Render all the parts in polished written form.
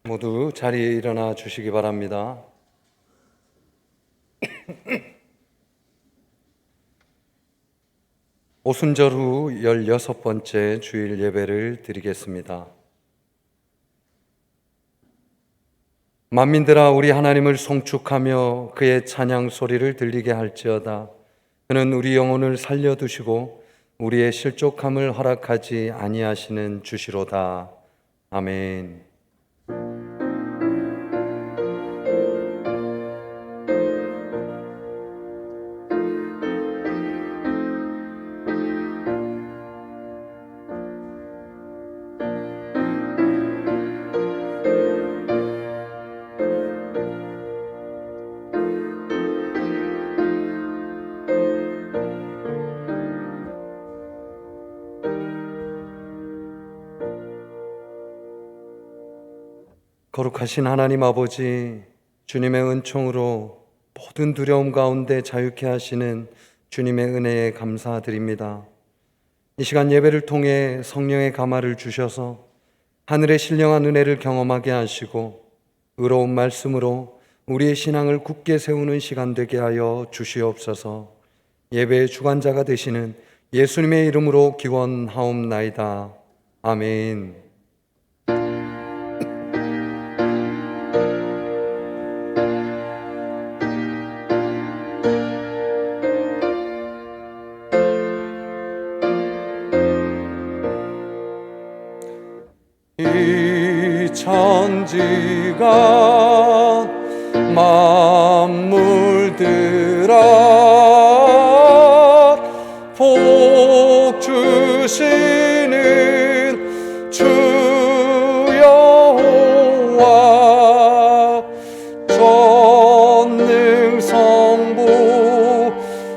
모두 자리에 일어나 주시기 바랍니다. 오순절 후 16번째 주일 예배를 드리겠습니다. 만민들아, 우리 하나님을 송축하며 그의 찬양 소리를 들리게 할지어다. 그는 우리 영혼을 살려두시고 우리의 실족함을 허락하지 아니하시는 주시로다. 아멘. 거룩하신 하나님 아버지, 주님의 은총으로 모든 두려움 가운데 자유케 하시는 주님의 은혜에 감사드립니다. 이 시간 예배를 통해 성령의 감화를 주셔서 하늘의 신령한 은혜를 경험하게 하시고 의로운 말씀으로 우리의 신앙을 굳게 세우는 시간 되게 하여 주시옵소서. 예배의 주관자가 되시는 예수님의 이름으로 기원하옵나이다. 아멘. 이 천지가 만물들아 복 주시는 주 여호와 전능성부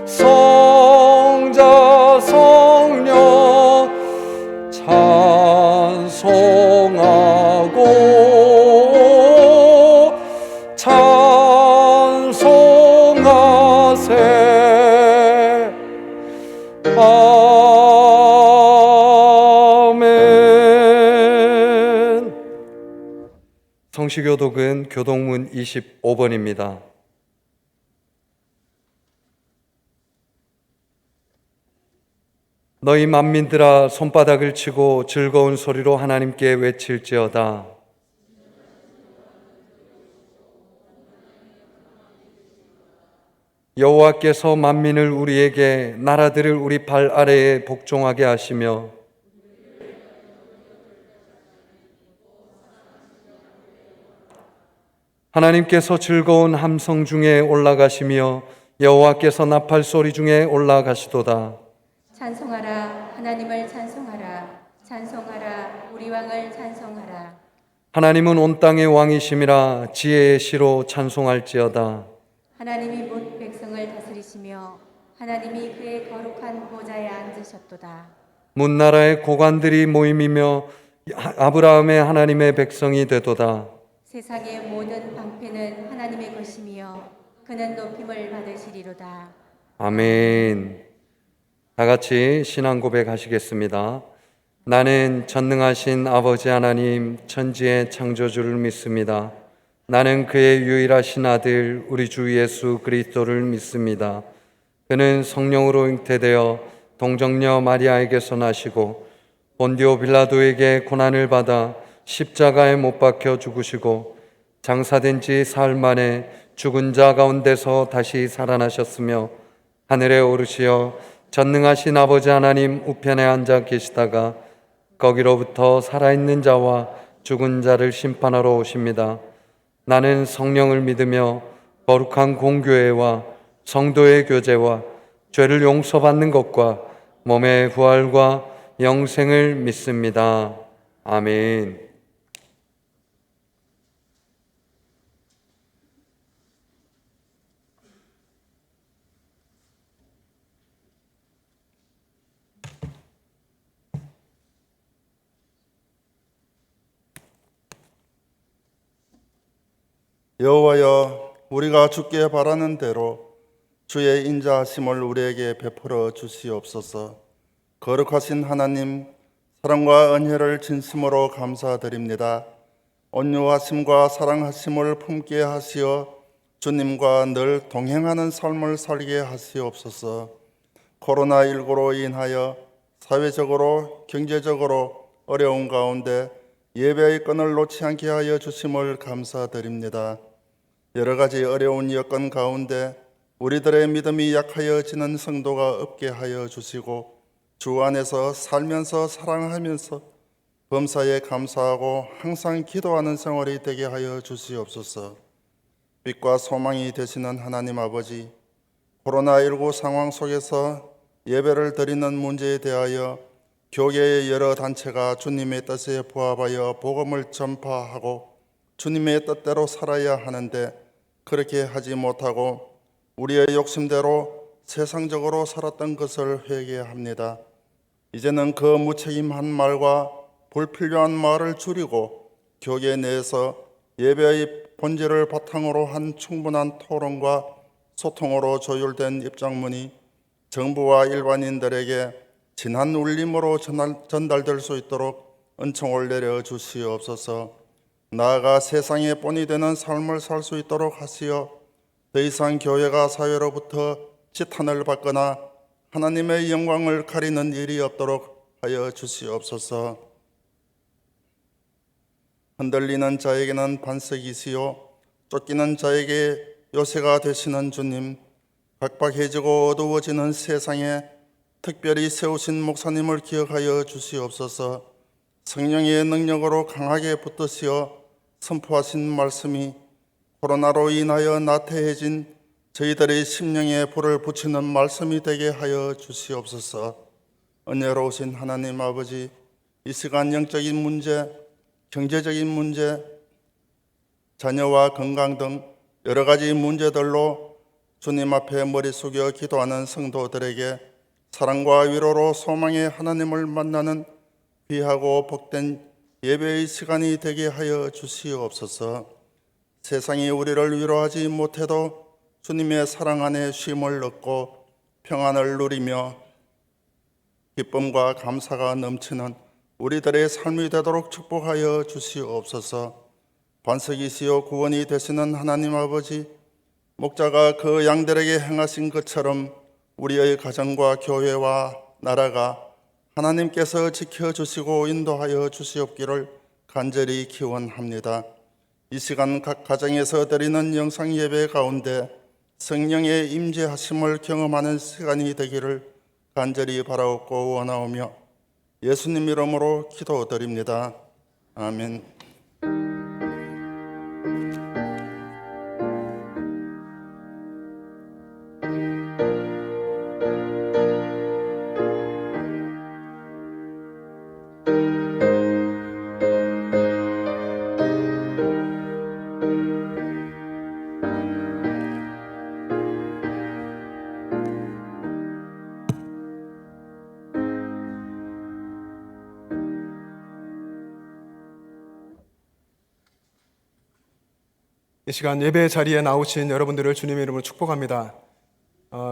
성자 성령 찬송하세. 아멘. 성시교독은 교독문 25번입니다. 너희 만민들아, 손바닥을 치고 즐거운 소리로 하나님께 외칠지어다. 여호와께서 만민을 우리에게, 나라들을 우리 발 아래에 복종하게 하시며 하나님께서 즐거운 함성 중에 올라가시며 여호와께서 나팔 소리 중에 올라가시도다. 찬송하라, 하나님을 찬송하라. 찬송하라, 우리 왕을 찬송하라. 하나님은 온 땅의 왕이심이라 지혜의 시로 찬송할지어다. 하나님이 못 백성을 다스리시며 하나님이 그의 거룩한 보좌에 앉으셨도다. 문나라의 고관들이 모임이며 아브라함의 하나님의 백성이 되도다. 세상의 모든 방패는 하나님의 것이며 그는 높임을 받으시리로다. 아멘. 다 같이 신앙 고백하시겠습니다. 나는 전능하신 아버지 하나님 천지의 창조주를 믿습니다. 나는 그의 유일하신 아들 우리 주 예수 그리스도를 믿습니다. 그는 성령으로 잉태되어 동정녀 마리아에게서 나시고 본디오 빌라도에게 고난을 받아 십자가에 못 박혀 죽으시고 장사된 지 사흘 만에 죽은 자 가운데서 다시 살아나셨으며 하늘에 오르시어 전능하신 아버지 하나님 우편에 앉아 계시다가 거기로부터 살아있는 자와 죽은 자를 심판하러 오십니다. 나는 성령을 믿으며 거룩한 공교회와 성도의 교제와 죄를 용서받는 것과 몸의 부활과 영생을 믿습니다. 아멘. 여호와여, 우리가 주께 바라는 대로 주의 인자하심을 우리에게 베풀어 주시옵소서. 거룩하신 하나님, 사랑과 은혜를 진심으로 감사드립니다. 온유하심과 사랑하심을 품게 하시어 주님과 늘 동행하는 삶을 살게 하시옵소서. 코로나19로 인하여 사회적으로 경제적으로 어려운 가운데 예배의 끈을 놓지 않게 하여 주심을 감사드립니다. 여러 가지 어려운 여건 가운데 우리들의 믿음이 약하여지는 성도가 없게 하여 주시고 주 안에서 살면서 사랑하면서 범사에 감사하고 항상 기도하는 생활이 되게 하여 주시옵소서. 빛과 소망이 되시는 하나님 아버지, 코로나19 상황 속에서 예배를 드리는 문제에 대하여 교계의 여러 단체가 주님의 뜻에 부합하여 복음을 전파하고 주님의 뜻대로 살아야 하는데 그렇게 하지 못하고 우리의 욕심대로 세상적으로 살았던 것을 회개합니다. 이제는 그 무책임한 말과 불필요한 말을 줄이고 교계 내에서 예배의 본질을 바탕으로 한 충분한 토론과 소통으로 조율된 입장문이 정부와 일반인들에게 진한 울림으로 전달될 수 있도록 은총을 내려 주시옵소서. 나아가 세상의 본이 되는 삶을 살 수 있도록 하시어 더 이상 교회가 사회로부터 지탄을 받거나 하나님의 영광을 가리는 일이 없도록 하여 주시옵소서. 흔들리는 자에게는 반석이시요 쫓기는 자에게 요새가 되시는 주님, 각박해지고 어두워지는 세상에 특별히 세우신 목사님을 기억하여 주시옵소서. 성령의 능력으로 강하게 붙드시어 선포하신 말씀이 코로나로 인하여 나태해진 저희들의 심령에 불을 붙이는 말씀이 되게 하여 주시옵소서. 은혜로우신 하나님 아버지, 이 시간 영적인 문제, 경제적인 문제, 자녀와 건강 등 여러 가지 문제들로 주님 앞에 머리 숙여 기도하는 성도들에게 사랑과 위로로 소망의 하나님을 만나는 귀하고 복된 예배의 시간이 되게 하여 주시옵소서. 세상이 우리를 위로하지 못해도 주님의 사랑 안에 쉼을 얻고 평안을 누리며 기쁨과 감사가 넘치는 우리들의 삶이 되도록 축복하여 주시옵소서. 반석이시요 구원이 되시는 하나님 아버지, 목자가 그 양들에게 행하신 것처럼 우리의 가정과 교회와 나라가 하나님께서 지켜주시고 인도하여 주시옵기를 간절히 기원합니다. 이 시간 각 가정에서 드리는 영상 예배 가운데 성령의 임재하심을 경험하는 시간이 되기를 간절히 바라옵고 원하오며 예수님 이름으로 기도드립니다. 아멘. 이 시간 예배 자리에 나오신 여러분들을 주님의 이름으로 축복합니다.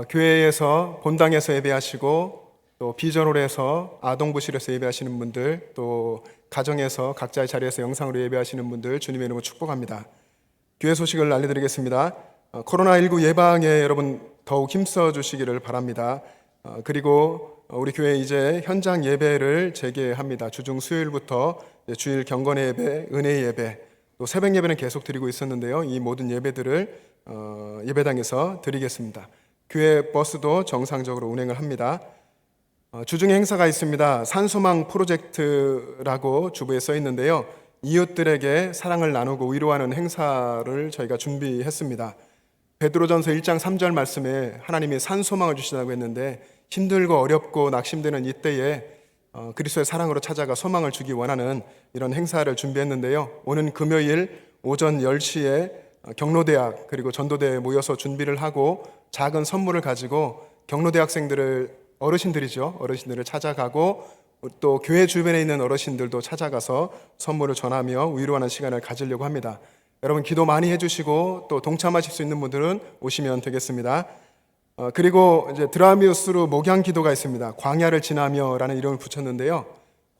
교회에서 본당에서 예배하시고 또 비전홀에서 아동부실에서 예배하시는 분들, 또 가정에서 각자의 자리에서 영상으로 예배하시는 분들 주님의 이름으로 축복합니다. 교회 소식을 알려드리겠습니다. 코로나19 예방에 여러분 더욱 힘써 주시기를 바랍니다. 그리고 우리 교회 이제 현장 예배를 재개합니다. 주중 수요일부터 주일 경건의 예배, 은혜의 예배, 또 새벽 예배는 계속 드리고 있었는데요. 이 모든 예배들을 예배당에서 드리겠습니다. 교회 버스도 정상적으로 운행을 합니다. 주중에 행사가 있습니다. 산소망 프로젝트라고 주부에 써 있는데요. 이웃들에게 사랑을 나누고 위로하는 행사를 저희가 준비했습니다. 베드로전서 1장 3절 말씀에 하나님이 산소망을 주시다고 했는데 힘들고 어렵고 낙심되는 이때에 그리스도의 사랑으로 찾아가 소망을 주기 원하는 이런 행사를 준비했는데요. 오는 금요일 오전 10시에 경로대학 그리고 전도대에 모여서 준비를 하고 작은 선물을 가지고 경로대 학생들을 어르신들을 찾아가고 또 교회 주변에 있는 어르신들도 찾아가서 선물을 전하며 위로하는 시간을 가지려고 합니다. 여러분 기도 많이 해주시고 또 동참하실 수 있는 분들은 오시면 되겠습니다. 그리고 이제 드라미우스로 목양 기도가 있습니다. 광야를 지나며라는 이름을 붙였는데요.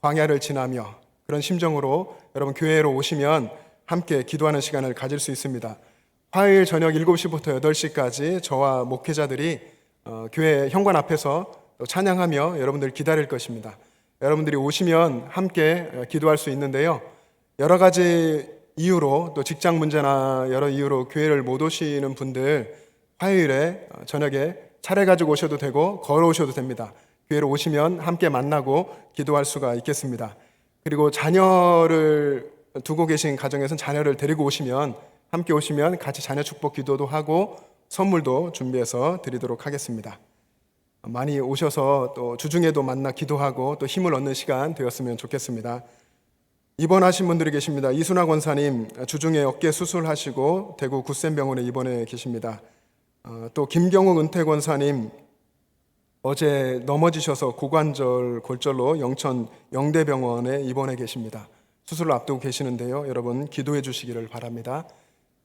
광야를 지나며 그런 심정으로 여러분 교회로 오시면 함께 기도하는 시간을 가질 수 있습니다. 화요일 저녁 7시부터 8시까지 저와 목회자들이 교회 현관 앞에서 또 찬양하며 여러분들 기다릴 것입니다. 여러분들이 오시면 함께 기도할 수 있는데요. 여러 가지 이유로 또 직장 문제나 여러 이유로 교회를 못 오시는 분들 화요일에 저녁에 차를 가지고 오셔도 되고 걸어오셔도 됩니다. 교회로 오시면 함께 만나고 기도할 수가 있겠습니다. 그리고 자녀를 두고 계신 가정에서는 자녀를 데리고 오시면 함께 오시면 같이 자녀 축복 기도도 하고 선물도 준비해서 드리도록 하겠습니다. 많이 오셔서 또 주중에도 만나 기도하고 또 힘을 얻는 시간 되었으면 좋겠습니다. 입원하신 분들이 계십니다. 이순아 권사님 주중에 어깨 수술하시고 대구 구센병원에 입원해 계십니다. 또 김경욱 은퇴 권사님 어제 넘어지셔서 고관절 골절로 영천 영대병원에 입원해 계십니다. 수술을 앞두고 계시는데요. 여러분 기도해 주시기를 바랍니다.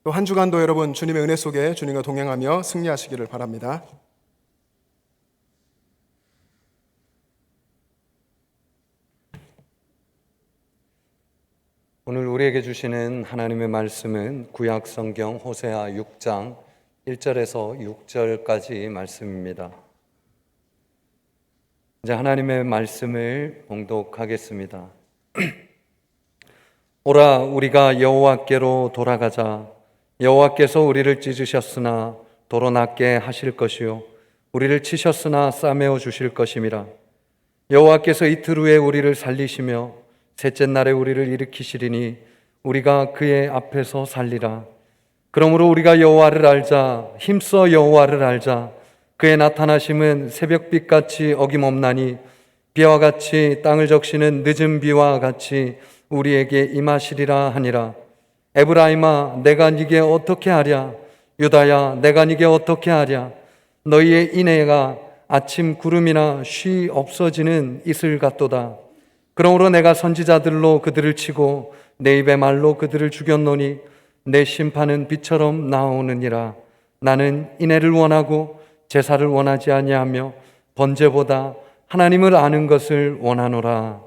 또 한 주간도 여러분 주님의 은혜 속에 주님과 동행하며 승리하시기를 바랍니다. 오늘 우리에게 주시는 하나님의 말씀은 구약 성경 호세아 6장 1절에서 6절까지 말씀입니다. 이제 하나님의 말씀을 봉독하겠습니다. 오라 우리가 여호와께로 돌아가자. 여호와께서 우리를 찢으셨으나 도로 낫게 하실 것이요 우리를 치셨으나 싸매어 주실 것임이라. 여호와께서 이틀 후에 우리를 살리시며 셋째 날에 우리를 일으키시리니 우리가 그의 앞에서 살리라. 그러므로 우리가 여호와를 알자. 힘써 여호와를 알자. 그의 나타나심은 새벽빛같이 어김없나니 비와 같이 땅을 적시는 늦은 비와 같이 우리에게 임하시리라 하니라. 에브라임아 내가 네게 어떻게 하랴. 유다야 내가 네게 어떻게 하랴. 너희의 인애가 아침 구름이나 쉬 없어지는 이슬 같도다. 그러므로 내가 선지자들로 그들을 치고 내 입의 말로 그들을 죽였노니 내 심판은 빛처럼 나오느니라. 나는 인애를 원하고 제사를 원하지 아니하며 번제보다 하나님을 아는 것을 원하노라.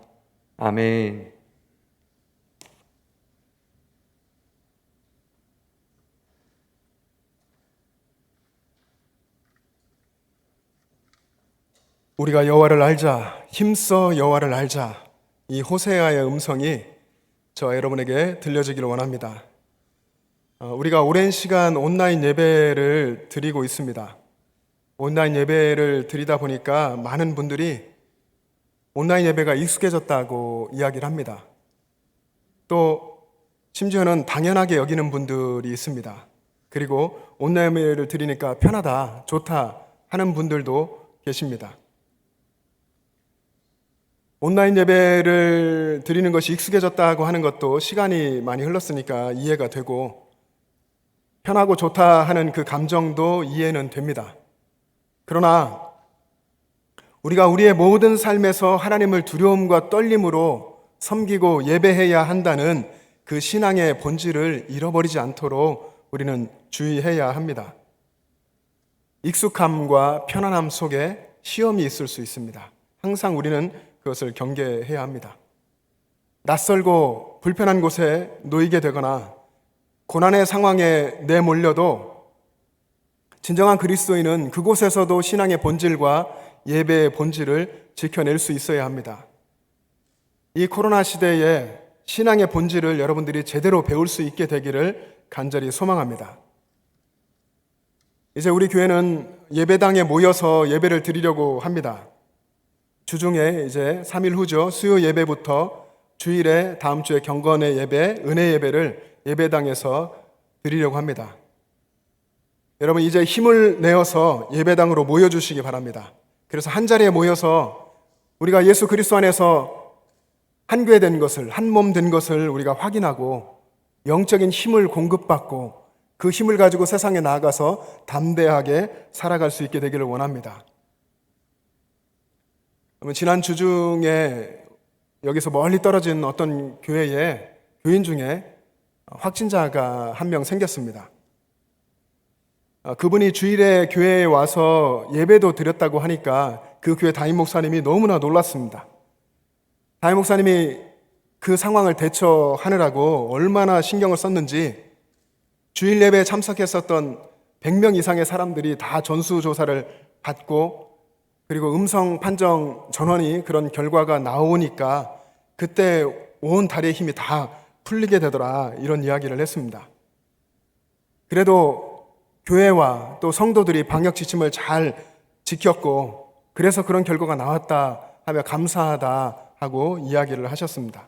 아멘. 우리가 여호와를 알자, 힘써 여호와를 알자. 이 호세아의 음성이 저 여러분에게 들려지기를 원합니다. 우리가 오랜 시간 온라인 예배를 드리고 있습니다. 온라인 예배를 드리다 보니까 많은 분들이 온라인 예배가 익숙해졌다고 이야기를 합니다. 또 심지어는 당연하게 여기는 분들이 있습니다. 그리고 온라인 예배를 드리니까 편하다, 좋다 하는 분들도 계십니다. 온라인 예배를 드리는 것이 익숙해졌다고 하는 것도 시간이 많이 흘렀으니까 이해가 되고 편하고 좋다 하는 그 감정도 이해는 됩니다. 그러나 우리가 우리의 모든 삶에서 하나님을 두려움과 떨림으로 섬기고 예배해야 한다는 그 신앙의 본질을 잃어버리지 않도록 우리는 주의해야 합니다. 익숙함과 편안함 속에 시험이 있을 수 있습니다. 항상 우리는 그것을 경계해야 합니다. 낯설고 불편한 곳에 놓이게 되거나 고난의 상황에 내몰려도 진정한 그리스도인은 그곳에서도 신앙의 본질과 예배의 본질을 지켜낼 수 있어야 합니다. 이 코로나 시대에 신앙의 본질을 여러분들이 제대로 배울 수 있게 되기를 간절히 소망합니다. 이제 우리 교회는 예배당에 모여서 예배를 드리려고 합니다. 주중에 이제 3일 후죠. 수요 예배부터 주일에 다음 주에 경건의 예배, 은혜 예배를 예배당에서 드리려고 합니다. 여러분 이제 힘을 내어서 예배당으로 모여주시기 바랍니다. 그래서 한 자리에 모여서 우리가 예수 그리스도 안에서 한교회 된 것을, 한 몸 된 것을 우리가 확인하고 영적인 힘을 공급받고 그 힘을 가지고 세상에 나아가서 담대하게 살아갈 수 있게 되기를 원합니다. 지난 주중에 여기서 멀리 떨어진 어떤 교회에 교인 중에 확진자가 한 명 생겼습니다. 그분이 주일에 교회에 와서 예배도 드렸다고 하니까 그 교회 담임 목사님이 너무나 놀랐습니다. 담임 목사님이 그 상황을 대처하느라고 얼마나 신경을 썼는지 주일 예배에 참석했었던 100명 이상의 사람들이 다 전수조사를 받고 그리고 음성 판정 전원이 그런 결과가 나오니까 그때 온 다리의 힘이 다 풀리게 되더라, 이런 이야기를 했습니다. 그래도 교회와 또 성도들이 방역 지침을 잘 지켰고 그래서 그런 결과가 나왔다 하며 감사하다 하고 이야기를 하셨습니다.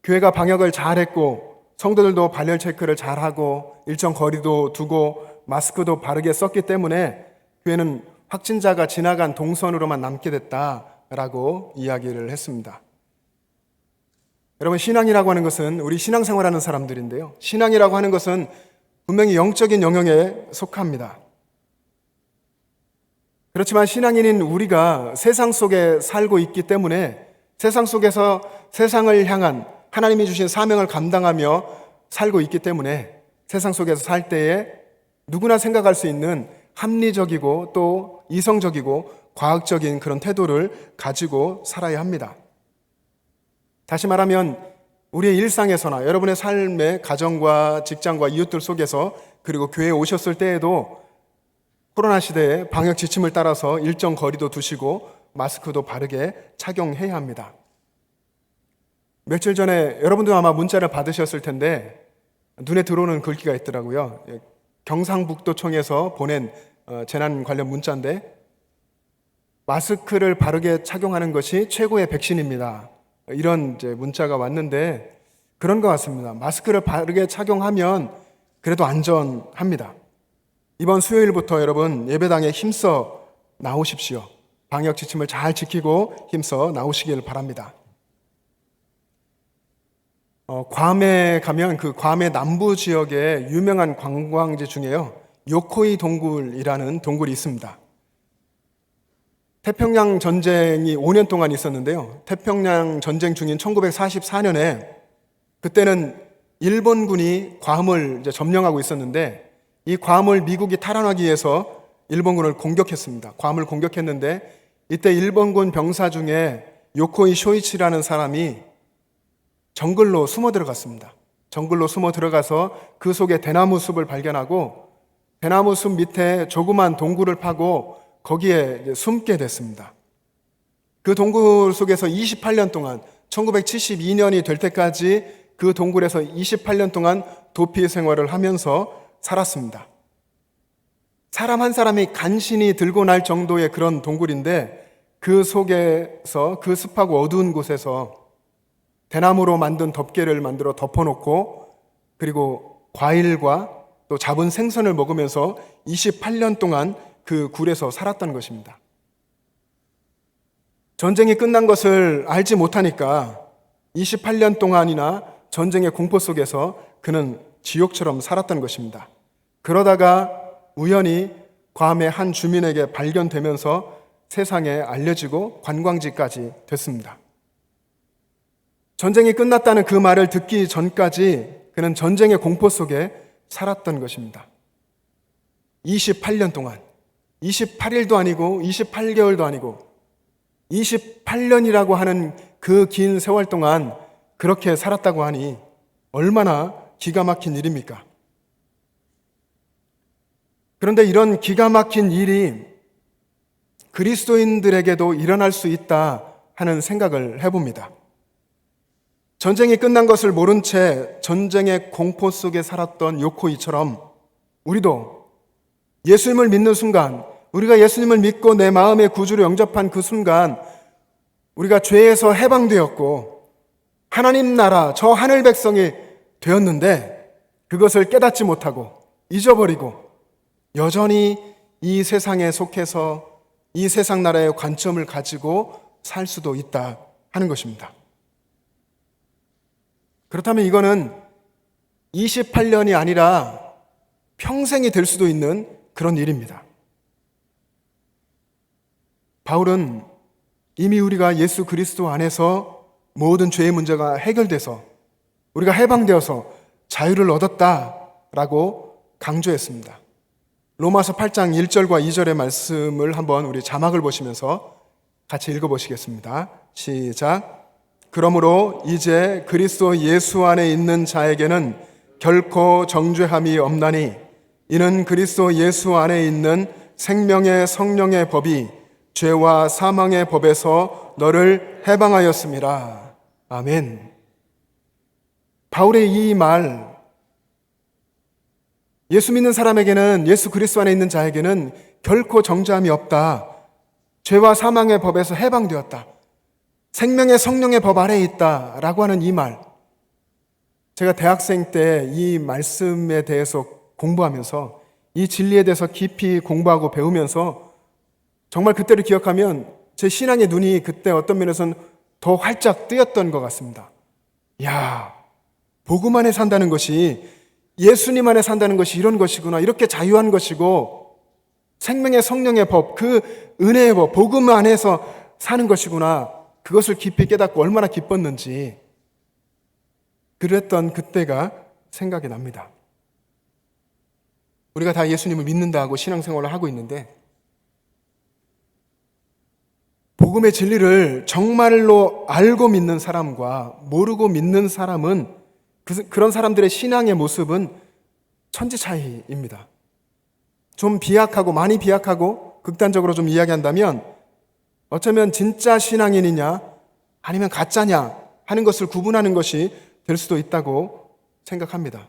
교회가 방역을 잘했고 성도들도 발열 체크를 잘하고 일정 거리도 두고 마스크도 바르게 썼기 때문에 교회는 확진자가 지나간 동선으로만 남게 됐다라고 이야기를 했습니다. 여러분, 신앙이라고 하는 것은 우리 신앙생활하는 사람들인데요, 신앙이라고 하는 것은 분명히 영적인 영역에 속합니다. 그렇지만 신앙인인 우리가 세상 속에 살고 있기 때문에 세상 속에서 세상을 향한 하나님이 주신 사명을 감당하며 살고 있기 때문에 세상 속에서 살 때에 누구나 생각할 수 있는 합리적이고 또 이성적이고 과학적인 그런 태도를 가지고 살아야 합니다. 다시 말하면 우리의 일상에서나 여러분의 삶의 가정과 직장과 이웃들 속에서 그리고 교회에 오셨을 때에도 코로나 시대에 방역 지침을 따라서 일정 거리도 두시고 마스크도 바르게 착용해야 합니다. 며칠 전에 여러분도 아마 문자를 받으셨을 텐데 눈에 들어오는 글귀가 있더라고요. 경상북도청에서 보낸 재난 관련 문자인데, 마스크를 바르게 착용하는 것이 최고의 백신입니다, 이런 이제 문자가 왔는데 그런 것 같습니다. 마스크를 바르게 착용하면 그래도 안전합니다. 이번 수요일부터 여러분 예배당에 힘써 나오십시오. 방역 지침을 잘 지키고 힘써 나오시길 바랍니다. 괌에 가면 그 괌의 남부 지역에 유명한 관광지 중에요, 요코이 동굴이라는 동굴이 있습니다. 태평양 전쟁이 5년 동안 있었는데요, 태평양 전쟁 중인 1944년에 그때는 일본군이 괌을 이제 점령하고 있었는데 이 괌을 미국이 탈환하기 위해서 일본군을 공격했습니다. 괌을 공격했는데 이때 일본군 병사 중에 요코이 쇼이치라는 사람이 정글로 숨어 들어갔습니다. 정글로 숨어 들어가서 그 속에 대나무 숲을 발견하고 대나무 숲 밑에 조그만 동굴을 파고 거기에 숨게 됐습니다. 그 동굴 속에서 28년 동안 1972년이 될 때까지 그 동굴에서 28년 동안 도피 생활을 하면서 살았습니다. 사람 한 사람이 간신히 들고 날 정도의 그런 동굴인데 그 속에서 그 습하고 어두운 곳에서 대나무로 만든 덮개를 만들어 덮어놓고 그리고 과일과 또 잡은 생선을 먹으면서 28년 동안 그 굴에서 살았던 것입니다. 전쟁이 끝난 것을 알지 못하니까 28년 동안이나 전쟁의 공포 속에서 그는 지옥처럼 살았던 것입니다. 그러다가 우연히 괌의 한 주민에게 발견되면서 세상에 알려지고 관광지까지 됐습니다. 전쟁이 끝났다는 그 말을 듣기 전까지 그는 전쟁의 공포 속에 살았던 것입니다. 28년 동안, 28일도 아니고 28개월도 아니고 28년이라고 하는 그 긴 세월 동안 그렇게 살았다고 하니 얼마나 기가 막힌 일입니까? 그런데 이런 기가 막힌 일이 그리스도인들에게도 일어날 수 있다 하는 생각을 해봅니다. 전쟁이 끝난 것을 모른 채 전쟁의 공포 속에 살았던 요코이처럼 우리도 예수님을 믿는 순간, 우리가 예수님을 믿고 내 마음의 구주를 영접한 그 순간 우리가 죄에서 해방되었고 하나님 나라, 저 하늘 백성이 되었는데 그것을 깨닫지 못하고 잊어버리고 여전히 이 세상에 속해서 이 세상 나라의 관점을 가지고 살 수도 있다 하는 것입니다. 그렇다면 이거는 28년이 아니라 평생이 될 수도 있는 그런 일입니다. 바울은 이미 우리가 예수 그리스도 안에서 모든 죄의 문제가 해결돼서 우리가 해방되어서 자유를 얻었다라고 강조했습니다. 로마서 8장 1절과 2절의 말씀을 한번 우리 자막을 보시면서 같이 읽어보시겠습니다. 시작. 그러므로 이제 그리스도 예수 안에 있는 자에게는 결코 정죄함이 없나니 이는 그리스도 예수 안에 있는 생명의 성령의 법이 죄와 사망의 법에서 너를 해방하였음이라. 아멘. 바울의 이 말, 예수 믿는 사람에게는, 예수 그리스도 안에 있는 자에게는 결코 정죄함이 없다. 죄와 사망의 법에서 해방되었다. 생명의 성령의 법 아래에 있다라고 하는 이 말, 제가 대학생 때 이 말씀에 대해서 공부하면서, 이 진리에 대해서 깊이 공부하고 배우면서 정말 그때를 기억하면 제 신앙의 눈이 그때 어떤 면에서는 더 활짝 뜨였던 것 같습니다. 야, 복음 안에 산다는 것이, 예수님 안에 산다는 것이 이런 것이구나. 이렇게 자유한 것이고 생명의 성령의 법, 그 은혜의 법, 복음 안에서 사는 것이구나. 그것을 깊이 깨닫고 얼마나 기뻤는지 그랬던 그때가 생각이 납니다. 우리가 다 예수님을 믿는다고 신앙생활을 하고 있는데 복음의 진리를 정말로 알고 믿는 사람과 모르고 믿는 사람은, 그런 사람들의 신앙의 모습은 천지 차이입니다. 좀 비약하고, 많이 비약하고 극단적으로 좀 이야기한다면 어쩌면 진짜 신앙인이냐 아니면 가짜냐 하는 것을 구분하는 것이 될 수도 있다고 생각합니다.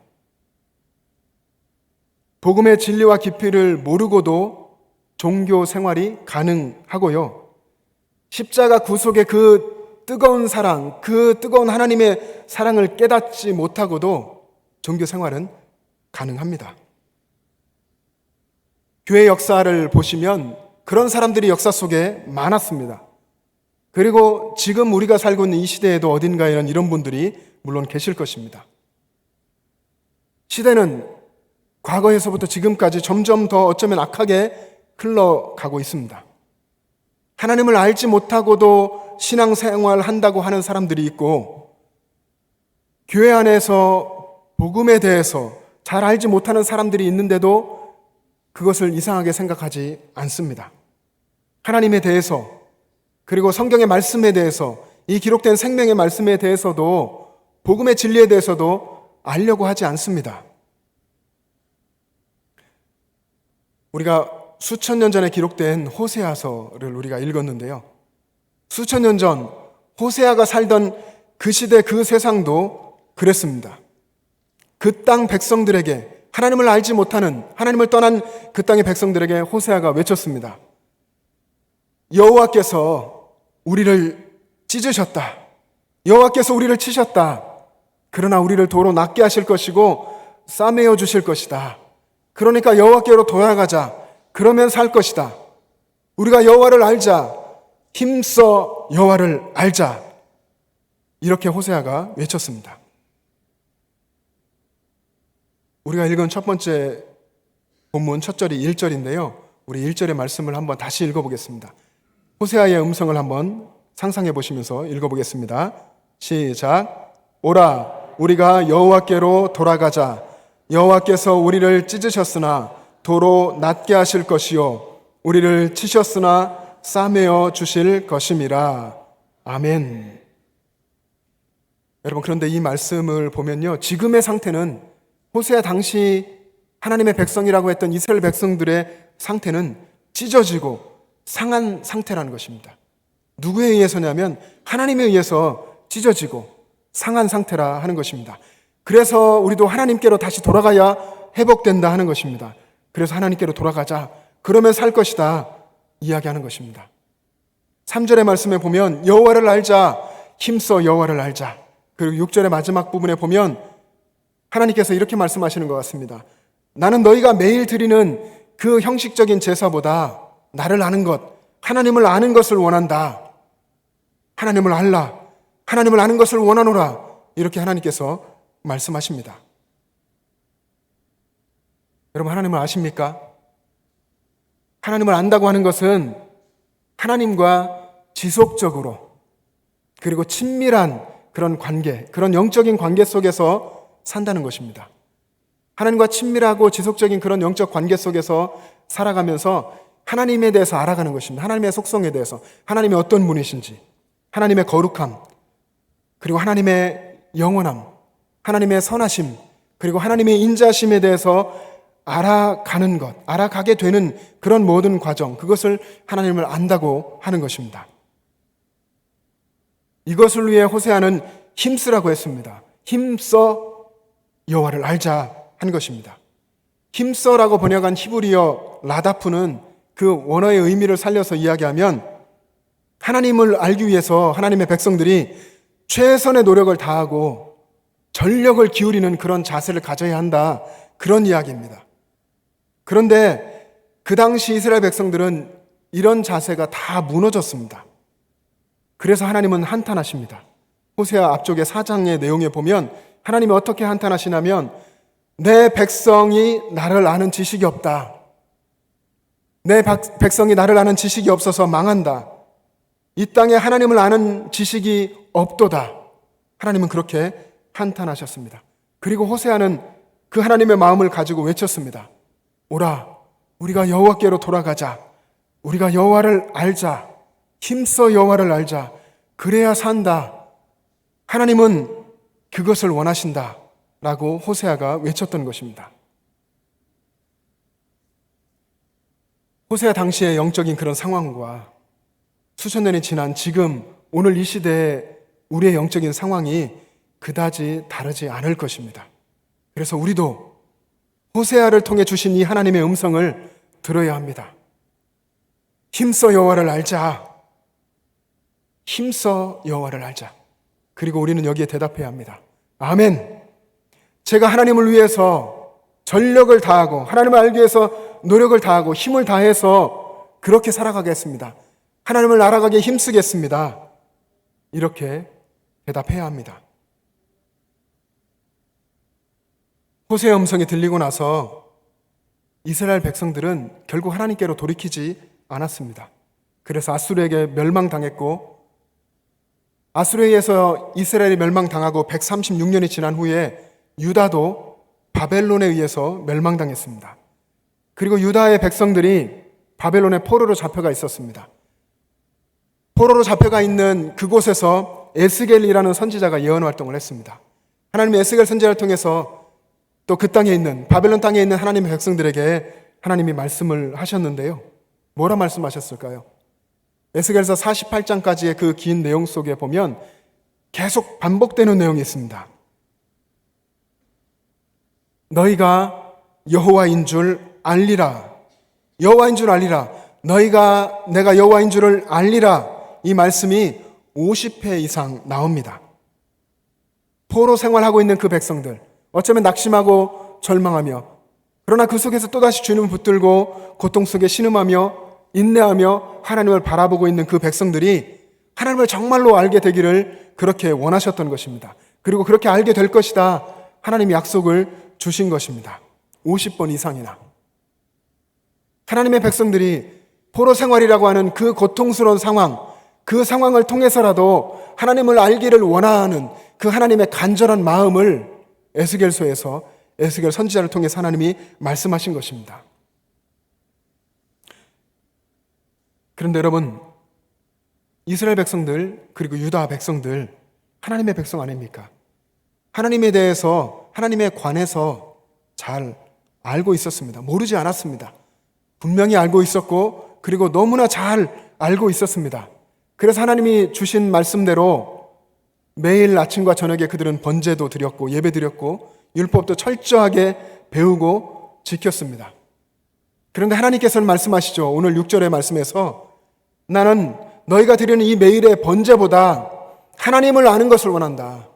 복음의 진리와 깊이를 모르고도 종교 생활이 가능하고요. 십자가 구속의 그 뜨거운 사랑, 그 뜨거운 하나님의 사랑을 깨닫지 못하고도 종교 생활은 가능합니다. 교회 역사를 보시면 그런 사람들이 역사 속에 많았습니다. 그리고 지금 우리가 살고 있는 이 시대에도 어딘가에는 이런 분들이 물론 계실 것입니다. 시대는 과거에서부터 지금까지 점점 더 어쩌면 악하게 흘러가고 있습니다. 하나님을 알지 못하고도 신앙생활 한다고 하는 사람들이 있고, 교회 안에서 복음에 대해서 잘 알지 못하는 사람들이 있는데도 그것을 이상하게 생각하지 않습니다. 하나님에 대해서, 그리고 성경의 말씀에 대해서, 이 기록된 생명의 말씀에 대해서도, 복음의 진리에 대해서도 알려고 하지 않습니다. 우리가 수천 년 전에 기록된 호세아서를 우리가 읽었는데요. 수천 년 전 호세아가 살던 그 시대, 그 세상도 그랬습니다. 그 땅 백성들에게, 하나님을 알지 못하는, 하나님을 떠난 그 땅의 백성들에게 호세아가 외쳤습니다. 여호와께서 우리를 찢으셨다. 여호와께서 우리를 치셨다. 그러나 우리를 도로 낫게 하실 것이고 싸매어 주실 것이다. 그러니까 여호와께로 돌아가자. 그러면 살 것이다. 우리가 여호와를 알자. 힘써 여호와를 알자. 이렇게 호세아가 외쳤습니다. 우리가 읽은 첫 번째 본문 첫 절이 1절인데요. 우리 1절의 말씀을 한번 다시 읽어보겠습니다. 호세아의 음성을 한번 상상해 보시면서 읽어보겠습니다. 시작. 오라, 우리가 여호와께로 돌아가자. 여호와께서 우리를 찢으셨으나 도로 낫게 하실 것이요 우리를 치셨으나 싸매어 주실 것임이라. 아멘. 여러분, 그런데 이 말씀을 보면요, 지금의 상태는, 호세아 당시 하나님의 백성이라고 했던 이스라엘 백성들의 상태는 찢어지고 상한 상태라는 것입니다. 누구에 의해서냐면 하나님에 의해서 찢어지고 상한 상태라 하는 것입니다. 그래서 우리도 하나님께로 다시 돌아가야 회복된다 하는 것입니다. 그래서 하나님께로 돌아가자. 그러면 살 것이다. 이야기하는 것입니다. 3절의 말씀에 보면 여호와를 알자. 힘써 여호와를 알자. 그리고 6절의 마지막 부분에 보면 하나님께서 이렇게 말씀하시는 것 같습니다. 나는 너희가 매일 드리는 그 형식적인 제사보다 나를 아는 것, 하나님을 아는 것을 원한다. 하나님을 알라. 하나님을 아는 것을 원하노라. 이렇게 하나님께서 말씀하십니다. 여러분, 하나님을 아십니까? 하나님을 안다고 하는 것은 하나님과 지속적으로 그리고 친밀한 그런 관계, 그런 영적인 관계 속에서 산다는 것입니다. 하나님과 친밀하고 지속적인 그런 영적 관계 속에서 살아가면서 하나님에 대해서 알아가는 것입니다. 하나님의 속성에 대해서, 하나님의 어떤 분이신지, 하나님의 거룩함, 그리고 하나님의 영원함, 하나님의 선하심, 그리고 하나님의 인자심에 대해서 알아가는 것, 알아가게 되는 그런 모든 과정, 그것을 하나님을 안다고 하는 것입니다. 이것을 위해 호세아는 힘쓰라고 했습니다. 힘써 여호와를 알자 한 것입니다. 힘써라고 번역한 히브리어 라다프는 그 원어의 의미를 살려서 이야기하면 하나님을 알기 위해서 하나님의 백성들이 최선의 노력을 다하고 전력을 기울이는 그런 자세를 가져야 한다, 그런 이야기입니다. 그런데 그 당시 이스라엘 백성들은 이런 자세가 다 무너졌습니다. 그래서 하나님은 한탄하십니다. 호세아 앞쪽에 4장의 내용에 보면 하나님이 어떻게 한탄하시냐면 내 백성이 나를 아는 지식이 없다. 내 백성이 나를 아는 지식이 없어서 망한다. 이 땅에 하나님을 아는 지식이 없도다. 하나님은 그렇게 한탄하셨습니다. 그리고 호세아는 그 하나님의 마음을 가지고 외쳤습니다. 오라, 우리가 여호와께로 돌아가자. 우리가 여호와를 알자. 힘써 여호와를 알자. 그래야 산다. 하나님은 그것을 원하신다 라고 호세아가 외쳤던 것입니다. 호세아 당시의 영적인 그런 상황과 수천 년이 지난 지금 오늘 이 시대에 우리의 영적인 상황이 그다지 다르지 않을 것입니다. 그래서 우리도 호세아를 통해 주신 이 하나님의 음성을 들어야 합니다. 힘써 여호와를 알자. 힘써 여호와를 알자. 그리고 우리는 여기에 대답해야 합니다. 아멘. 제가 하나님을 위해서 전력을 다하고 하나님을 알기 위해서 노력을 다하고 힘을 다해서 그렇게 살아가겠습니다. 하나님을 알아가기에 힘쓰겠습니다. 이렇게 대답해야 합니다. 호세의 음성이 들리고 나서 이스라엘 백성들은 결국 하나님께로 돌이키지 않았습니다. 그래서 아수르에게 멸망당했고, 아수르에 의해서 이스라엘이 멸망당하고 136년이 지난 후에 유다도 바벨론에 의해서 멸망당했습니다. 그리고 유다의 백성들이 바벨론의 포로로 잡혀가 있었습니다. 포로로 잡혀가 있는 그곳에서 에스겔이라는 선지자가 예언 활동을 했습니다. 하나님의 에스겔 선지자를 통해서 또 그 땅에 있는 바벨론 땅에 있는 하나님의 백성들에게 하나님이 말씀을 하셨는데요. 뭐라 말씀하셨을까요? 에스겔서 48장까지의 그 긴 내용 속에 보면 계속 반복되는 내용이 있습니다. 너희가 여호와인 줄 알리라. 여호와인 줄 알리라. 너희가 내가 여호와인 줄을 알리라. 이 말씀이 50회 이상 나옵니다. 포로 생활하고 있는 그 백성들, 어쩌면 낙심하고 절망하며, 그러나 그 속에서 또다시 주님을 붙들고 고통 속에 신음하며 인내하며 하나님을 바라보고 있는 그 백성들이 하나님을 정말로 알게 되기를 그렇게 원하셨던 것입니다. 그리고 그렇게 알게 될 것이다. 하나님이 약속을 주신 것입니다. 50번 이상이나. 하나님의 백성들이 포로 생활이라고 하는 그 고통스러운 상황, 그 상황을 통해서라도 하나님을 알기를 원하는 그 하나님의 간절한 마음을 에스겔서에서 에스겔 선지자를 통해서 하나님이 말씀하신 것입니다. 그런데 여러분, 이스라엘 백성들 그리고 유다 백성들 하나님의 백성 아닙니까? 하나님에 대해서 하나님에 관해서 잘 알고 있었습니다. 모르지 않았습니다. 분명히 알고 있었고 그리고 너무나 잘 알고 있었습니다. 그래서 하나님이 주신 말씀대로 매일 아침과 저녁에 그들은 번제도 드렸고 예배 드렸고 율법도 철저하게 배우고 지켰습니다. 그런데 하나님께서는 말씀하시죠. 오늘 6절의 말씀에서 나는 너희가 드리는 이 매일의 번제보다 하나님을 아는 것을 원한다.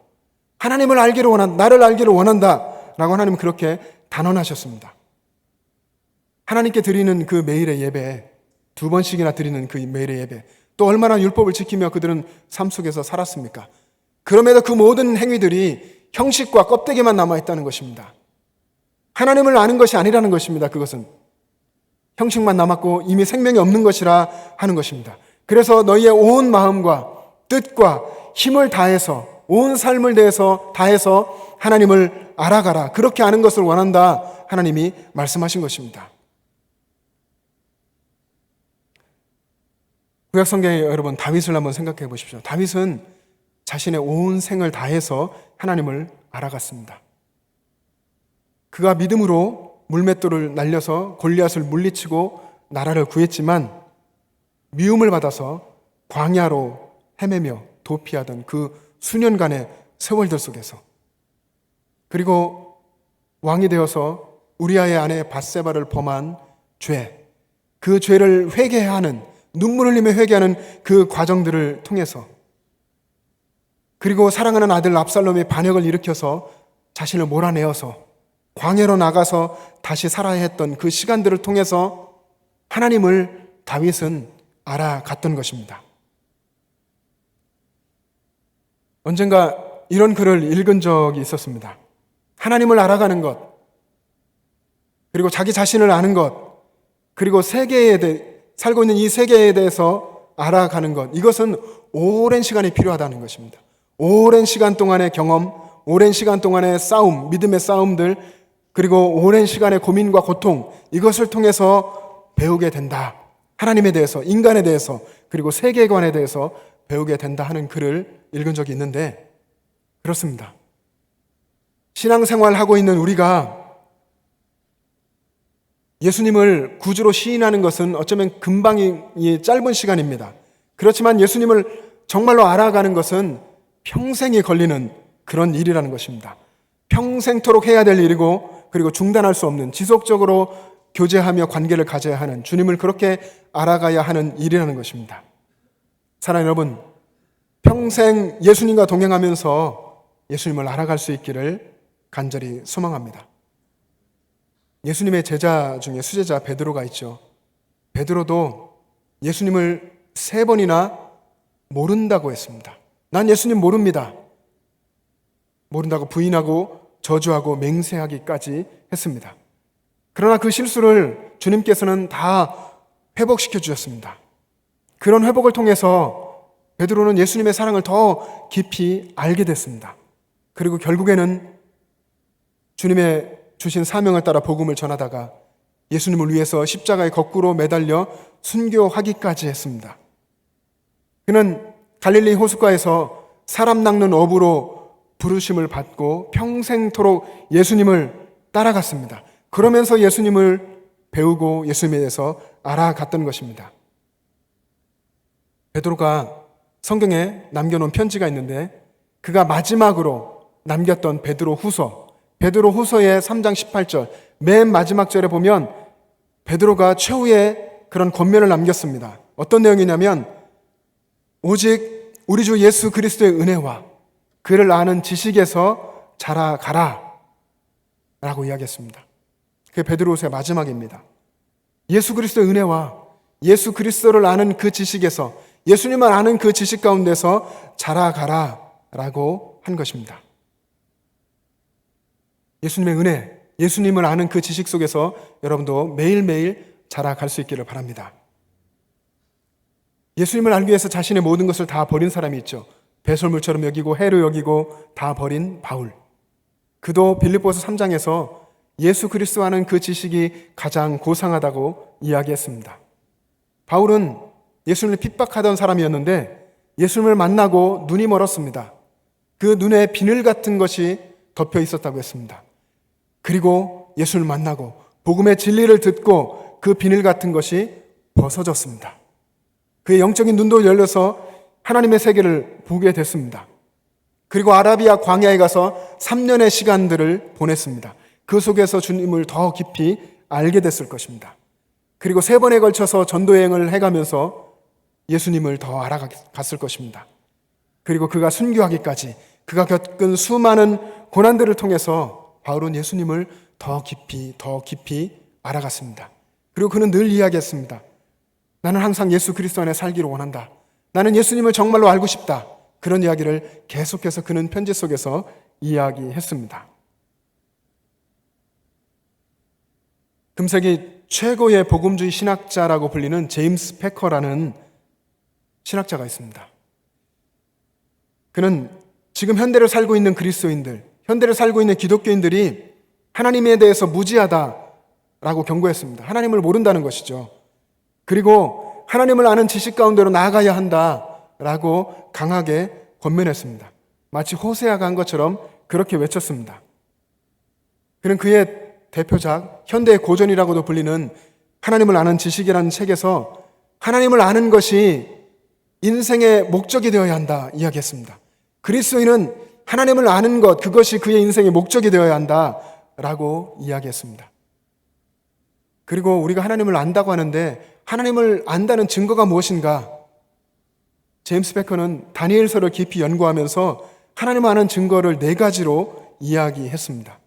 하나님을 알기를 원한다. 나를 알기를 원한다. 라고 하나님은 그렇게 단언하셨습니다. 하나님께 드리는 그 매일의 예배, 2번씩이나 드리는 그 매일의 예배, 또 얼마나 율법을 지키며 그들은 삶 속에서 살았습니까? 그럼에도 그 모든 행위들이 형식과 껍데기만 남아있다는 것입니다. 하나님을 아는 것이 아니라는 것입니다. 그것은 형식만 남았고 이미 생명이 없는 것이라 하는 것입니다. 그래서 너희의 온 마음과 뜻과 힘을 다해서 온 삶을 다해서 하나님을 알아가라. 그렇게 아는 것을 원한다. 하나님이 말씀하신 것입니다. 구약 성경에 여러분 다윗을 한번 생각해 보십시오. 다윗은 자신의 온 생을 다해서 하나님을 알아갔습니다. 그가 믿음으로 물맷돌을 날려서 골리앗을 물리치고 나라를 구했지만 미움을 받아서 광야로 헤매며 도피하던 그 수년간의 세월들 속에서, 그리고 왕이 되어서 우리아의 아내 밧세바를 범한 죄, 그 죄를 회개하는, 눈물 흘리며 회개하는 그 과정들을 통해서, 그리고 사랑하는 아들 압살롬의 반역을 일으켜서 자신을 몰아내어서 광야로 나가서 다시 살아야 했던 그 시간들을 통해서 하나님을 다윗은 알아갔던 것입니다. 언젠가 이런 글을 읽은 적이 있었습니다. 하나님을 알아가는 것, 그리고 자기 자신을 아는 것, 그리고 살고 있는 이 세계에 대해서 알아가는 것, 이것은 오랜 시간이 필요하다는 것입니다. 오랜 시간 동안의 경험, 오랜 시간 동안의 싸움, 믿음의 싸움들, 그리고 오랜 시간의 고민과 고통, 이것을 통해서 배우게 된다. 하나님에 대해서, 인간에 대해서, 그리고 세계관에 대해서 배우게 된다 하는 글을 읽은 적이 있는데, 그렇습니다. 신앙생활을 하고 있는 우리가 예수님을 구주로 시인하는 것은 어쩌면 금방이 짧은 시간입니다. 그렇지만 예수님을 정말로 알아가는 것은 평생이 걸리는 그런 일이라는 것입니다. 평생토록 해야 될 일이고, 그리고 중단할 수 없는, 지속적으로 교제하며 관계를 가져야 하는, 주님을 그렇게 알아가야 하는 일이라는 것입니다. 사랑하는 여러분, 평생 예수님과 동행하면서 예수님을 알아갈 수 있기를 간절히 소망합니다. 예수님의 제자 중에 수제자 베드로가 있죠. 베드로도 예수님을 3번이나 모른다고 했습니다. 난 예수님 모릅니다. 모른다고 부인하고 저주하고 맹세하기까지 했습니다. 그러나 그 실수를 주님께서는 다 회복시켜 주셨습니다. 그런 회복을 통해서 베드로는 예수님의 사랑을 더 깊이 알게 됐습니다. 그리고 결국에는 주님의 주신 사명을 따라 복음을 전하다가 예수님을 위해서 십자가에 거꾸로 매달려 순교하기까지 했습니다. 그는 갈릴리 호숫가에서 사람 낚는 어부로 부르심을 받고 평생토록 예수님을 따라갔습니다. 그러면서 예수님을 배우고 예수님에 대해서 알아갔던 것입니다. 베드로가 성경에 남겨놓은 편지가 있는데, 그가 마지막으로 남겼던 베드로후서의 3장 18절, 맨 마지막 절에 보면 베드로가 최후의 그런 권면을 남겼습니다. 어떤 내용이냐면, 오직 우리 주 예수 그리스도의 은혜와 그를 아는 지식에서 자라가라 라고 이야기했습니다. 그게 베드로후서의 마지막입니다. 예수 그리스도의 은혜와 예수 그리스도를 아는 그 지식에서, 예수님을 아는 그 지식 가운데서 자라가라 라고 한 것입니다. 예수님의 은혜, 예수님을 아는 그 지식 속에서 여러분도 매일매일 자라갈 수 있기를 바랍니다. 예수님을 알기 위해서 자신의 모든 것을 다 버린 사람이 있죠. 배설물처럼 여기고 해로 여기고 다 버린 바울. 그도 빌립보서 3장에서 예수 그리스도와는 그 지식이 가장 고상하다고 이야기했습니다. 바울은 예수님을 핍박하던 사람이었는데 예수님을 만나고 눈이 멀었습니다. 그 눈에 비늘 같은 것이 덮여 있었다고 했습니다. 그리고 예수를 만나고 복음의 진리를 듣고 그 비늘 같은 것이 벗어졌습니다. 그의 영적인 눈도 열려서 하나님의 세계를 보게 됐습니다. 그리고 아라비아 광야에 가서 3년의 시간들을 보냈습니다. 그 속에서 주님을 더 깊이 알게 됐을 것입니다. 그리고 3번에 걸쳐서 전도여행을 해가면서 예수님을 더 알아갔을 것입니다. 그리고 그가 순교하기까지 그가 겪은 수많은 고난들을 통해서 바울은 예수님을 더 깊이 알아갔습니다. 그리고 그는 늘 이야기했습니다. 나는 항상 예수 그리스도 안에 살기를 원한다. 나는 예수님을 정말로 알고 싶다. 그런 이야기를 계속해서 그는 편지 속에서 이야기했습니다. 금세기 최고의 복음주의 신학자라고 불리는 제임스 패커라는 신학자가 있습니다. 그는 지금 현대를 살고 있는 그리스도인들, 현대를 살고 있는 기독교인들이 하나님에 대해서 무지하다라고 경고했습니다. 하나님을 모른다는 것이죠. 그리고 하나님을 아는 지식 가운데로 나아가야 한다라고 강하게 권면했습니다. 마치 호세아가 한 것처럼 그렇게 외쳤습니다. 그는 그의 대표작 현대의 고전이라고도 불리는 하나님을 아는 지식이라는 책에서 하나님을 아는 것이 인생의 목적이 되어야 한다 이야기했습니다. 그리스도인은 하나님을 아는 것, 그것이 그의 인생의 목적이 되어야 한다라고 이야기했습니다. 그리고 우리가 하나님을 안다고 하는데 하나님을 안다는 증거가 무엇인가? 제임스 베커는 다니엘서를 깊이 연구하면서 하나님을 아는 증거를 4가지로 이야기했습니다.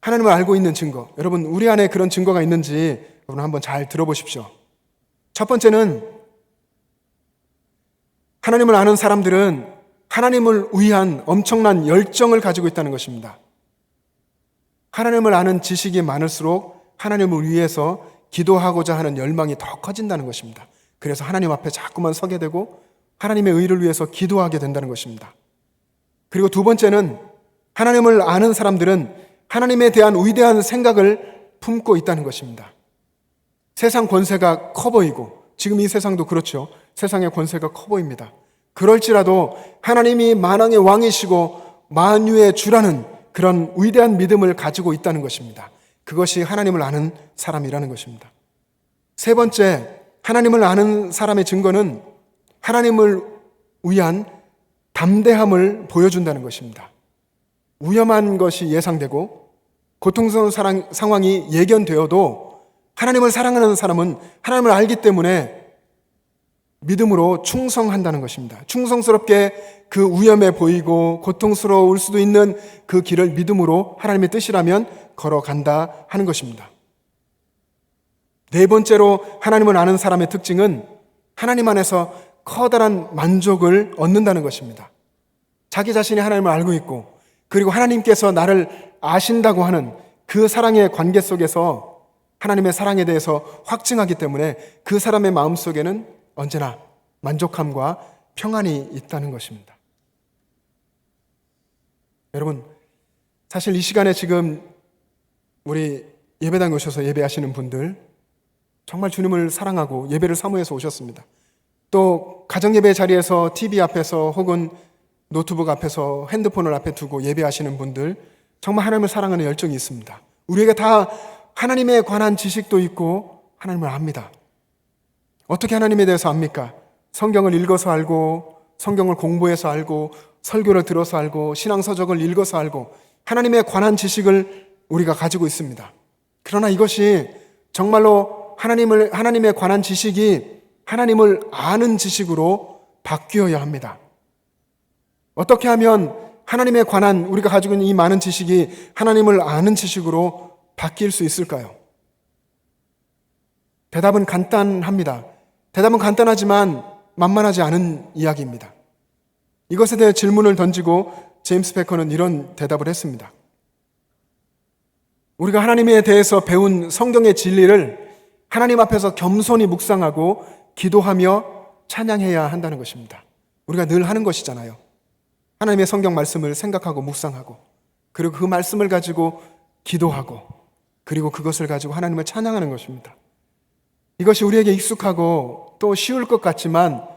하나님을 알고 있는 증거. 여러분, 우리 안에 그런 증거가 있는지 여러분 한번 잘 들어보십시오. 첫 번째는 하나님을 아는 사람들은 하나님을 위한 엄청난 열정을 가지고 있다는 것입니다. 하나님을 아는 지식이 많을수록 하나님을 위해서 기도하고자 하는 열망이 더 커진다는 것입니다. 그래서 하나님 앞에 자꾸만 서게 되고 하나님의 의를 위해서 기도하게 된다는 것입니다. 그리고 두 번째는 하나님을 아는 사람들은 하나님에 대한 위대한 생각을 품고 있다는 것입니다. 세상 권세가 커 보이고 지금 이 세상도 그렇죠. 세상의 권세가 커 보입니다. 그럴지라도 하나님이 만왕의 왕이시고 만유의 주라는 그런 위대한 믿음을 가지고 있다는 것입니다. 그것이 하나님을 아는 사람이라는 것입니다. 세 번째, 하나님을 아는 사람의 증거는 하나님을 위한 담대함을 보여준다는 것입니다. 위험한 것이 예상되고 고통스러운 상황이 예견되어도 하나님을 사랑하는 사람은 하나님을 알기 때문에 믿음으로 충성한다는 것입니다. 충성스럽게 그 위험해 보이고 고통스러울 수도 있는 그 길을 믿음으로 하나님의 뜻이라면 걸어간다 하는 것입니다. 네 번째로 하나님을 아는 사람의 특징은 하나님 안에서 커다란 만족을 얻는다는 것입니다. 자기 자신이 하나님을 알고 있고 그리고 하나님께서 나를 아신다고 하는 그 사랑의 관계 속에서 하나님의 사랑에 대해서 확증하기 때문에 그 사람의 마음속에는 언제나 만족함과 평안이 있다는 것입니다. 여러분, 사실 이 시간에 지금 우리 예배당에 오셔서 예배하시는 분들 정말 주님을 사랑하고 예배를 사모해서 오셨습니다. 또 가정예배 자리에서 TV 앞에서 혹은 노트북 앞에서 핸드폰을 앞에 두고 예배하시는 분들 정말 하나님을 사랑하는 열정이 있습니다. 우리에게 다 하나님에 관한 지식도 있고 하나님을 압니다. 어떻게 하나님에 대해서 압니까? 성경을 읽어서 알고 성경을 공부해서 알고 설교를 들어서 알고 신앙서적을 읽어서 알고 하나님에 관한 지식을 우리가 가지고 있습니다. 그러나 이것이 정말로 하나님에 관한 지식이 하나님을 아는 지식으로 바뀌어야 합니다. 어떻게 하면 하나님에 관한 우리가 가지고 있는 이 많은 지식이 하나님을 아는 지식으로 바뀔 수 있을까요? 대답은 간단합니다. 대답은 간단하지만 만만하지 않은 이야기입니다. 이것에 대해 질문을 던지고 제임스 베커는 이런 대답을 했습니다. 우리가 하나님에 대해서 배운 성경의 진리를 하나님 앞에서 겸손히 묵상하고 기도하며 찬양해야 한다는 것입니다. 우리가 늘 하는 것이잖아요. 하나님의 성경 말씀을 생각하고 묵상하고 그리고 그 말씀을 가지고 기도하고 그리고 그것을 가지고 하나님을 찬양하는 것입니다. 이것이 우리에게 익숙하고 또 쉬울 것 같지만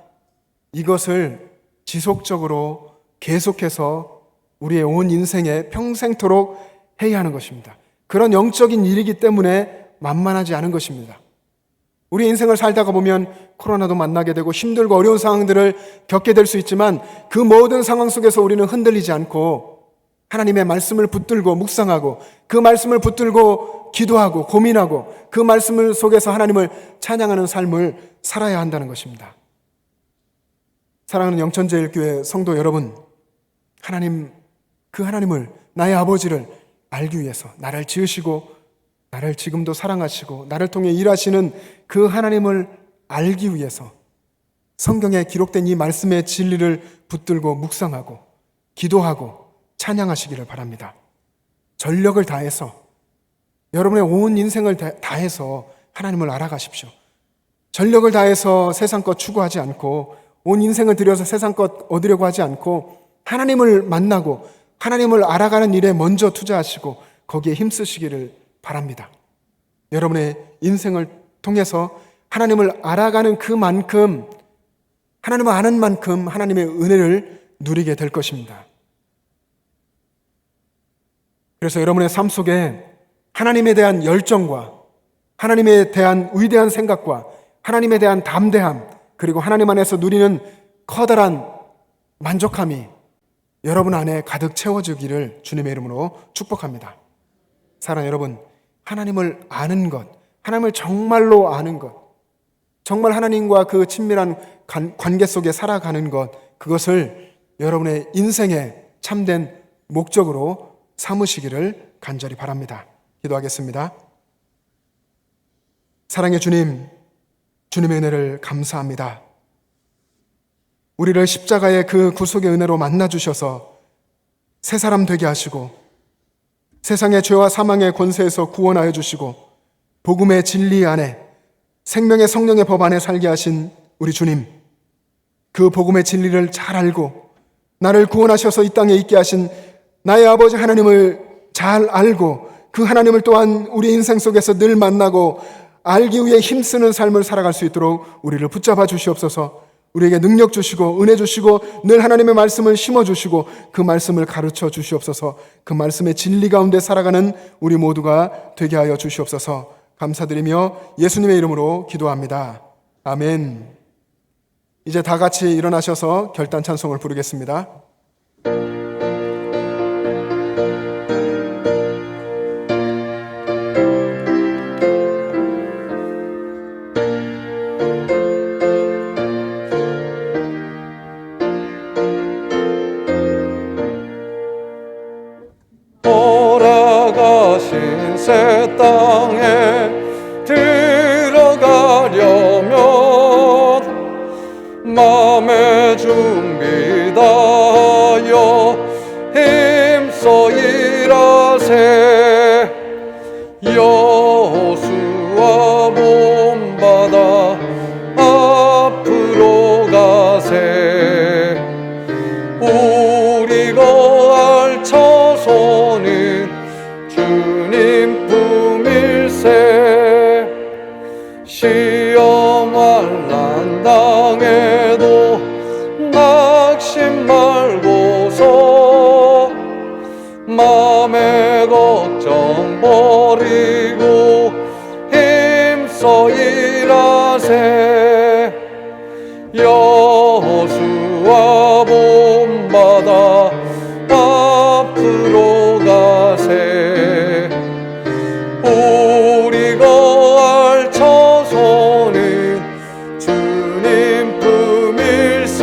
이것을 지속적으로 계속해서 우리의 온 인생에 평생토록 해야 하는 것입니다. 그런 영적인 일이기 때문에 만만하지 않은 것입니다. 우리 인생을 살다가 보면 코로나도 만나게 되고 힘들고 어려운 상황들을 겪게 될 수 있지만 그 모든 상황 속에서 우리는 흔들리지 않고 하나님의 말씀을 붙들고 묵상하고 그 말씀을 붙들고 기도하고 고민하고 그 말씀을 속에서 하나님을 찬양하는 삶을 살아야 한다는 것입니다. 사랑하는 영천제일교회 성도 여러분, 그 하나님을 나의 아버지를 알기 위해서 나를 지으시고 나를 지금도 사랑하시고 나를 통해 일하시는 그 하나님을 알기 위해서 성경에 기록된 이 말씀의 진리를 붙들고 묵상하고 기도하고 찬양하시기를 바랍니다. 전력을 다해서 여러분의 온 인생을 다해서 하나님을 알아가십시오. 전력을 다해서 세상 것 추구하지 않고 온 인생을 들여서 세상 것 얻으려고 하지 않고 하나님을 만나고 하나님을 알아가는 일에 먼저 투자하시고 거기에 힘쓰시기를 바랍니다. 여러분의 인생을 통해서 하나님을 알아가는 그만큼 하나님을 아는 만큼 하나님의 은혜를 누리게 될 것입니다. 그래서 여러분의 삶 속에 하나님에 대한 열정과 하나님에 대한 위대한 생각과 하나님에 대한 담대함, 그리고 하나님 안에서 누리는 커다란 만족함이 여러분 안에 가득 채워지기를 주님의 이름으로 축복합니다. 사랑하는 여러분, 하나님을 아는 것, 하나님을 정말로 아는 것, 정말 하나님과 그 친밀한 관계 속에 살아가는 것, 그것을 여러분의 인생의 참된 목적으로 삼으시기를 간절히 바랍니다. 기도하겠습니다. 사랑의 주님, 주님의 은혜를 감사합니다. 우리를 십자가의 그 구속의 은혜로 만나주셔서 새 사람 되게 하시고 세상의 죄와 사망의 권세에서 구원하여 주시고 복음의 진리 안에 생명의 성령의 법 안에 살게 하신 우리 주님, 그 복음의 진리를 잘 알고 나를 구원하셔서 이 땅에 있게 하신 나의 아버지 하나님을 잘 알고 그 하나님을 또한 우리 인생 속에서 늘 만나고 알기 위해 힘쓰는 삶을 살아갈 수 있도록 우리를 붙잡아 주시옵소서. 우리에게 능력 주시고 은혜 주시고 늘 하나님의 말씀을 심어주시고 그 말씀을 가르쳐 주시옵소서. 그 말씀의 진리 가운데 살아가는 우리 모두가 되게 하여 주시옵소서. 감사드리며 예수님의 이름으로 기도합니다. 아멘. 이제 다 같이 일어나셔서 결단 찬송을 부르겠습니다. 돌아가신 새 땅에 들어가려면 마음의 준비 다하여 힘써 일하세. 여호수아 본받아 앞으로 가세. 우리 거할 처소는 주님 품일세. 시험 환난 당해도 낙심 말고서 맘의 걱정 버리고 힘써 일하세. 여호수아 본받아 앞으로 가세. 우리 거할 처소는 주님 품일세.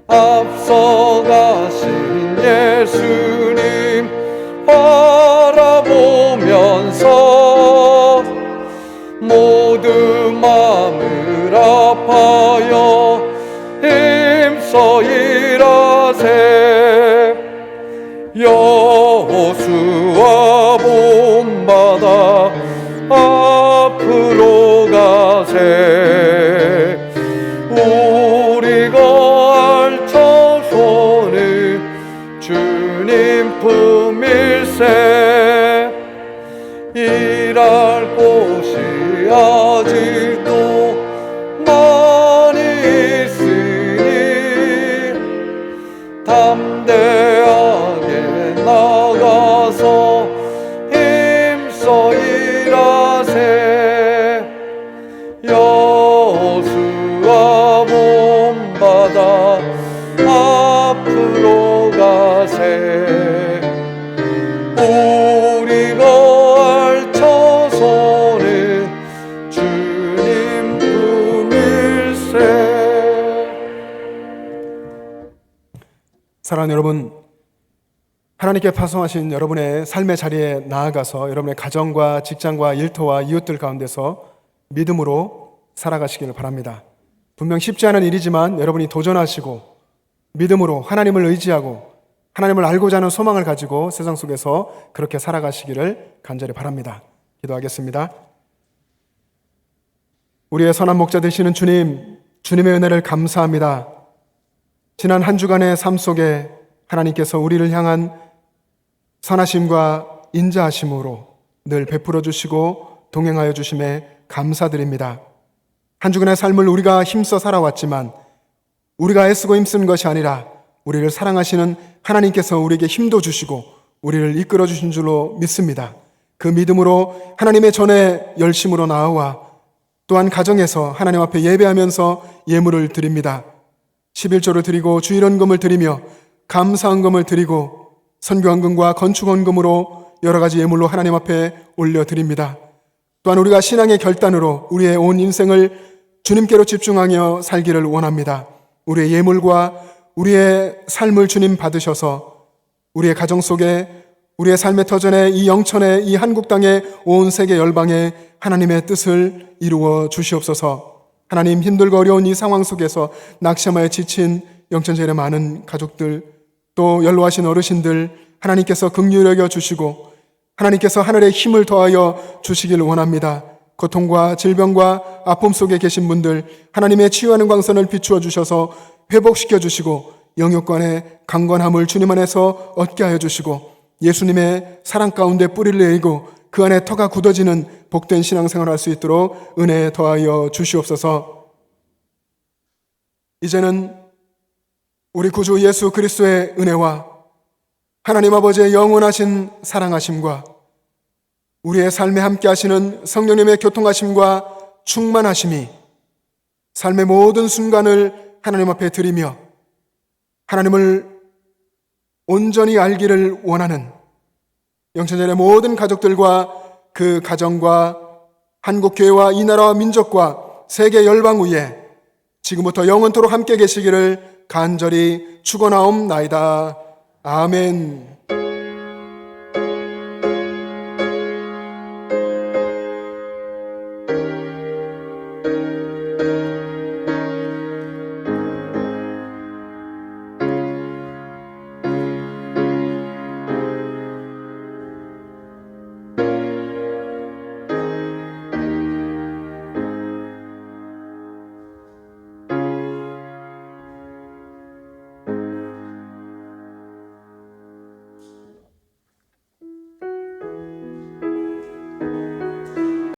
앞서 가신 예수님 바라보면서 모두 마음을 아파여 힘써 일하세. 여호수아 본받아 앞으로 가세. 우리 거할 처소는 주님 품일세. 일할 곳이 아직도 많이 있으니 담대하게 나가서 힘써 일하세. 여호수아 본받아 앞으로 가세. 우리 거할 처소는 주님 품일세. 사랑하는 여러분, 하나님께 파송하신 여러분의 삶의 자리에 나아가서 여러분의 가정과 직장과 일터와 이웃들 가운데서 믿음으로 살아가시기를 바랍니다. 분명 쉽지 않은 일이지만 여러분이 도전하시고 믿음으로 하나님을 의지하고 하나님을 알고자 하는 소망을 가지고 세상 속에서 그렇게 살아가시기를 간절히 바랍니다. 기도하겠습니다. 우리의 선한 목자 되시는 주님, 주님의 은혜를 감사합니다. 지난 한 주간의 삶 속에 하나님께서 우리를 향한 선하심과 인자하심으로 늘 베풀어 주시고 동행하여 주심에 감사드립니다. 한 주간의 삶을 우리가 힘써 살아왔지만 우리가 애쓰고 힘쓴 것이 아니라 우리를 사랑하시는 하나님께서 우리에게 힘도 주시고 우리를 이끌어 주신 줄로 믿습니다. 그 믿음으로 하나님의 전에 열심으로 나아와 또한 가정에서 하나님 앞에 예배하면서 예물을 드립니다. 11조를 드리고 주일헌금을 드리며 감사헌금을 드리고 선교헌금과 건축헌금으로 여러 가지 예물로 하나님 앞에 올려드립니다. 또한 우리가 신앙의 결단으로 우리의 온 인생을 주님께로 집중하며 살기를 원합니다. 우리의 예물과 우리의 삶을 주님 받으셔서 우리의 가정 속에 우리의 삶의 터전에 이 영천에 이 한국 땅에 온 세계 열방에 하나님의 뜻을 이루어 주시옵소서. 하나님, 힘들고 어려운 이 상황 속에서 낙심하여 지친 영천제일의 많은 가족들 또 연로하신 어르신들 하나님께서 긍휼히 여겨 주시고 하나님께서 하늘의 힘을 더하여 주시기를 원합니다. 고통과 질병과 아픔 속에 계신 분들 하나님의 치유하는 광선을 비추어 주셔서 회복시켜 주시고 영육간의 강건함을 주님 안에서 얻게 하여 주시고 예수님의 사랑 가운데 뿌리를 내리고 그 안에 터가 굳어지는 복된 신앙생활을 할 수 있도록 은혜 더하여 주시옵소서. 이제는 우리 구주 예수 그리스도의 은혜와 하나님 아버지의 영원하신 사랑하심과 우리의 삶에 함께 하시는 성령님의 교통하심과 충만하심이 삶의 모든 순간을 하나님 앞에 드리며 하나님을 온전히 알기를 원하는 영천전의 모든 가족들과 그 가정과 한국교회와 이 나라와 민족과 세계 열방 위에 지금부터 영원토록 함께 계시기를 간절히 축원하옵나이다. 아멘.